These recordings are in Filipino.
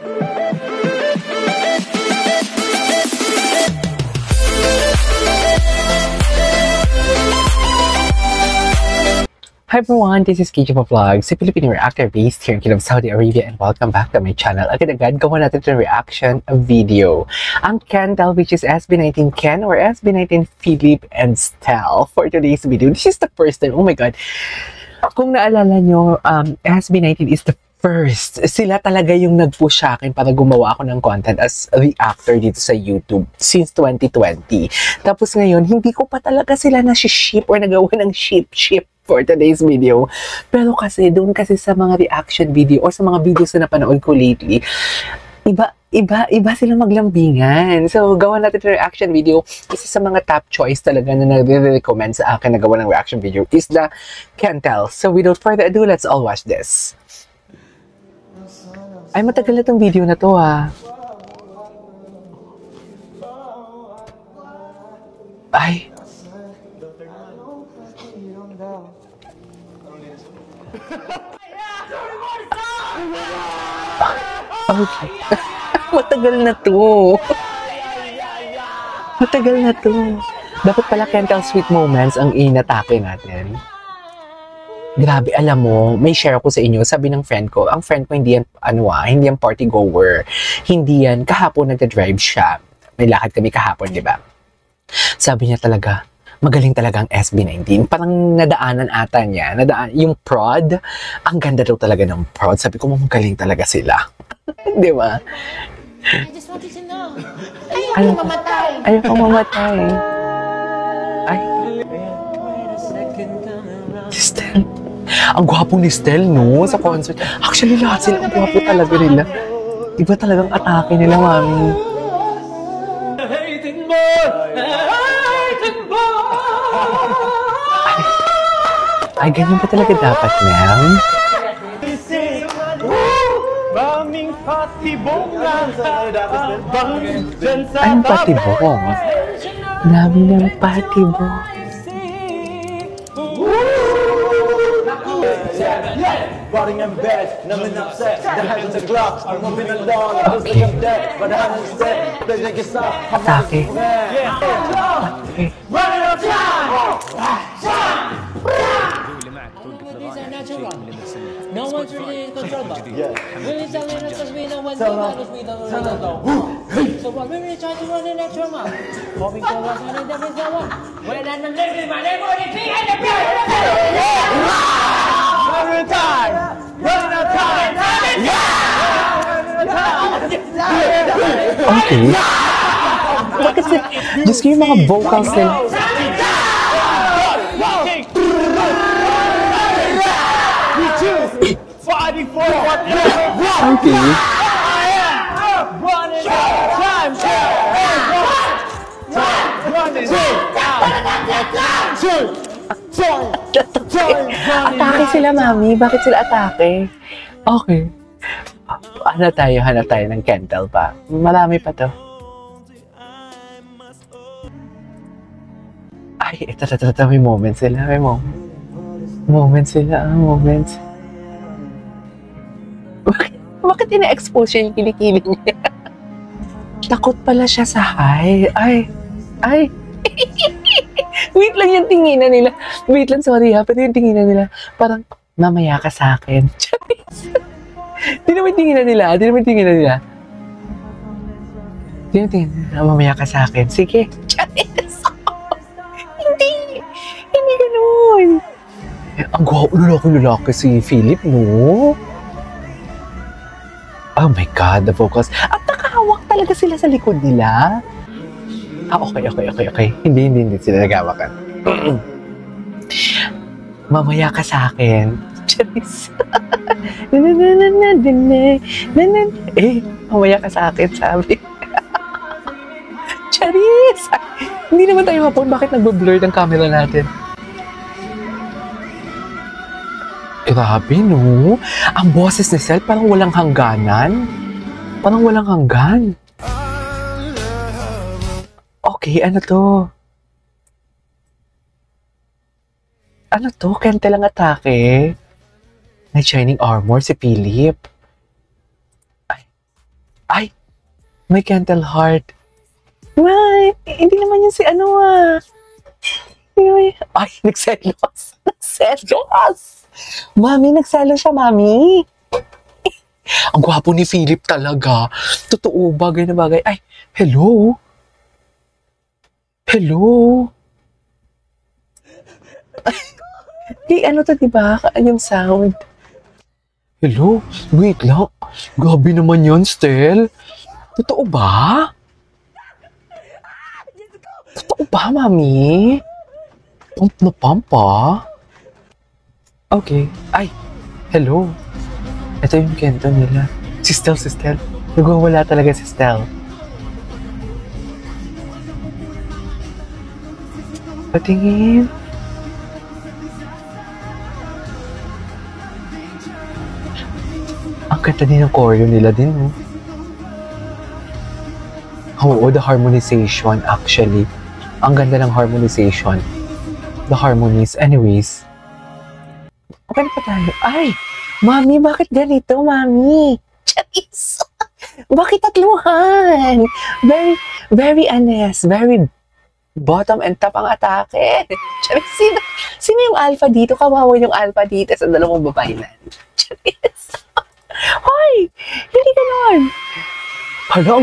Hi everyone, this is KJ Vlog, si Filipino reactor based here in Kingdom, Saudi Arabia, and welcome back to my channel. Agad-agad, gawa natin itong reaction video. Ang Kendall, which is SB19 Ken or SB19 Philip and Stell for today's video. This is the first time, oh my god. Kung naalala nyo, SB19 is the first. Sila talaga yung nag-push sa akin para gumawa ako ng content as a reactor dito sa YouTube since 2020. Tapos ngayon, hindi ko pa talaga sila na-ship or nagawa ng ship for today's video. Pero kasi, doon kasi sa mga reaction video or sa mga videos na napanood ko lately, iba silang maglambingan. So, gawa natin yung reaction video. Isa sa mga top choice talaga na nag-recommend sa akin na gawa ng reaction video is the Kendall. So, without further ado, let's all watch this. Ay, matagal na itong video na to, ah. Ay. Okay. Matagal na to. Matagal na to. Dapat pala Kendall Sweet Moments ang inatake natin. Grabe, alam mo, may share ako sa inyo. Sabi ng friend ko, ang friend ko hindi yan, hindi yan party goer. Hindi yan, kahapon nagda-drive siya. May lakad kami kahapon, di ba? Sabi niya talaga, magaling talaga ang SB19. Parang nadaanan ata niya. Yung prod, ang ganda daw talaga ng prod. Sabi ko, magaling talaga sila. Di ba? I just wanted to know. Ayaw mamatay. Ayaw mamatay. Ay. Stell. Ang gwapo ni Stell, no? Sa concert. Actually, lahat sila ang gwapo talaga nila. Iba talagang atake nila, mami. Ay, ganyan pa talaga dapat, ma'am? Anong patibong? Dami ng patibong. Rotting in bed, numbing upset. The hands on the clock, I'm moving along. I was like I'm dead, but the hand is dead. They make it stop. Atake. Running out of time! These are natural. No one's really in control of them. Really telling us as we know when we know we don't know. So what we really trying to run in that trauma? Hoping for us and there is no one. When I'm living my neighborhood, it's behind the Running time! Running out of time! Okay. Bakit sila? Diyos ko yung mga vocals nila. Okay. Atake sila, mami. Bakit sila atake? Okay. Hanap tayo ng Kendall pa. Marami pa to. Ay, ito. May moments sila. May moments sila. Moments. Bakit ina-expose siya yung kilikili niya? Takot pala siya sa high. Ay. Wait lang yung tinginan nila. Wait lang, sorry ha. Pero yung tinginan nila, parang, mamaya ka sa akin. Di naman tinginan nila. Mamaya ka sa akin. Sige. Hindi ganun. Ang gwapo, lalaki si Philip, no? Oh my God, the focus. At nakahawak talaga sila sa likod nila. Okay. Hindi sila nagawakan. Mamaya ka sa akin. Charis. Mamaya ka sa akin, sabi. Charis! Hindi naman tayo hapon. Bakit nagbo-blur ng camera natin? Grabe, no? Ang boses ni Stell parang walang hangganan. Okay, ano to? Kendall ang atake? May shining armor si Philip. Ay. My Kentel heart. May, hindi naman yun si ano Ay, nagselos. Nagselos. Mami, nagselos siya, Mami. Ang gwapo ni Philip talaga. Totoo, bagay na bagay. Ay, hello? Hello? Ay, ano to, diba? Yung sound. Hello? Wait lang. Grabe naman yun, Stel. Totoo ba? Totoo ba, Mami? Pump na pump, Okay. Ay, hello. Ito yung kento nila. Si Stel. Nagwawala talaga si Stel. Patingin. Ang ganda din ng choreo nila din, Oo, the harmonization actually. Ang ganda ng harmonization. The harmonies. Anyways. Okay na pa tayo. Ay! Mami, bakit ganito, Mami? Charis! Bakit tatluhan? Very honest. Very bottom and top ang atake. Charis, sino yung alpha dito? Kawawa yung alpha dito sa dalawang babae na. Charis! Hoy! Hindi ganon! Hala,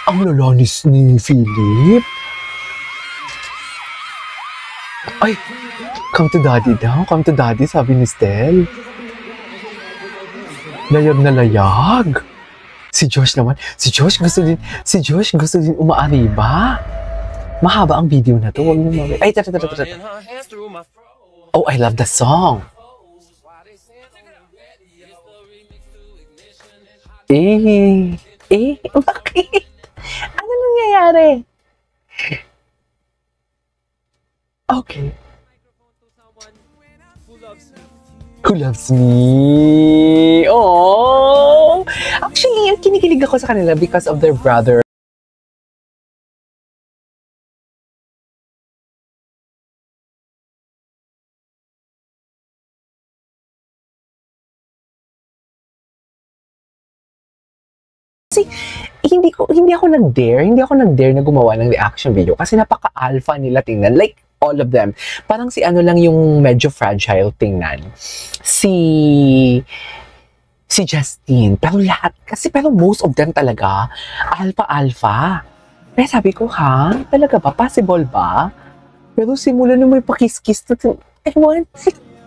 ang lalanis ni Philip. Ay, come to daddy daw. Come to daddy, sabi ni Stel. Layag na layag. Si Josh gusto din umaariba. Mahaba ang video na to. Huwag mo Ay, tara. Oh, I love the song. Bakit? Ano nangyayari? Okay. Who loves me? Oh! Actually, kinikilig ako sa kanila because of their brother. Kasi hindi ako nag-dare na gumawa ng reaction video kasi napaka-alpha nila tingnan. Like, all of them. Parang si ano lang yung medyo fragile tingnan. Si Justine. Pero most of them talaga, alpha. Kaya sabi ko, talaga ba? Possible ba? Pero simula nung may pakis-kiss to, ewan,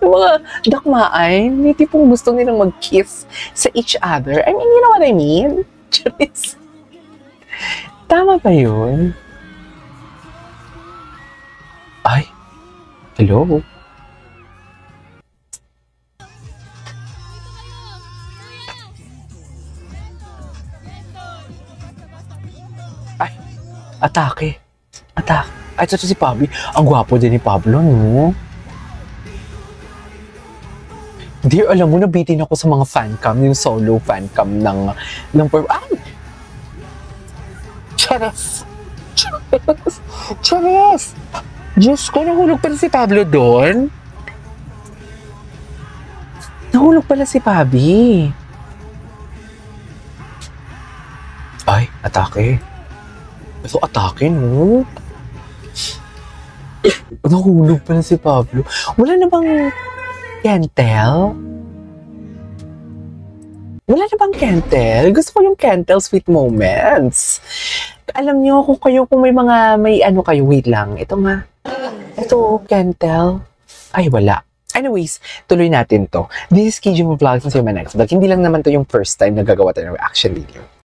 yung mga dakmaan, may tipong gusto nilang mag-kiss sa each other. I mean, you know what I mean? Charis. Tama ba yun? Ay, hello? Ay, atake. Ay, ito si Pablo. Ang gwapo din ni Pablo, no? Dear, alam mo, nabitin ako sa mga fancam, yung solo fancam ng Ay! Charis! Diyos ko, nahulog pala si Pablo doon. Nahulog pala si Pabi. Ay, atake. Ito, atake, no? Nahulog pala si Pablo. Wala na bang Kentel? Wala na bang Kentel? Gusto ko yung Kentel sweet moments. Alam nyo, kung may ano kayo, wait lang. Ito nga. Ito, Kentel. Ay, wala. Anyways, tuloy natin to. This is KJ Vlogs. See you in my next vlog. Hindi lang naman to yung first time na gagawa tayo ng reaction video.